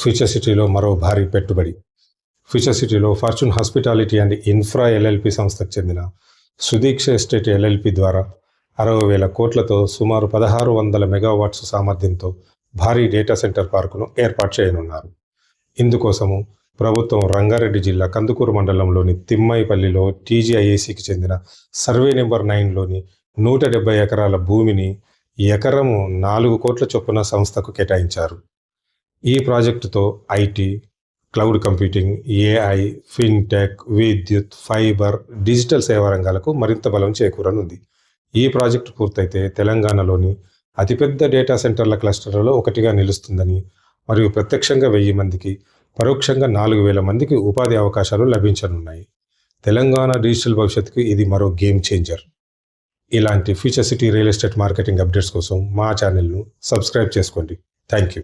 Future సిటీలో మరో భారీ పెట్టుబడి. ఫ్యూచర్ సిటీలో fortune hospitality and infra LLP సంస్థకు చెందిన సుదీక్ష ఎస్టేట్ ఎల్ఎల్పి ద్వారా 60,000 కోట్లతో సుమారు 1600 మెగావాట్స్ సామర్థ్యంతో భారీ డేటా సెంటర్ పార్కును ఏర్పాటు చేయనున్నారు. ఇందుకోసము ప్రభుత్వం రంగారెడ్డి జిల్లా కందుకూరు మండలంలోని తిమ్మాయిపల్లిలో టీజీఐఏసీకి చెందిన సర్వే నెంబర్ 9లోని 170 ఎకరాల భూమిని ఎకరము 4 కోట్ల చొప్పున సంస్థకు కేటాయించారు. ఈ ప్రాజెక్టుతో IT, cloud computing, AI, fintech, విద్యుత్, ఫైబర్, డిజిటల్ సేవా రంగాలకు మరింత బలం చేకూరనుంది. ఈ ప్రాజెక్టు పూర్తయితే తెలంగాణలోని అతిపెద్ద డేటా సెంటర్ల క్లస్టర్లలో ఒకటిగా నిలుస్తుందని, మరియు ప్రత్యక్షంగా 1000 మందికి, పరోక్షంగా 4,000 మందికి ఉపాధి అవకాశాలు లభించనున్నాయి. తెలంగాణ డిజిటల్ భవిష్యత్తుకు ఇది మరో గేమ్ చేంజర్. ఇలాంటి future city real estate marketing updates కోసం మా ఛానల్ను సబ్స్క్రైబ్ చేసుకోండి. Thank you.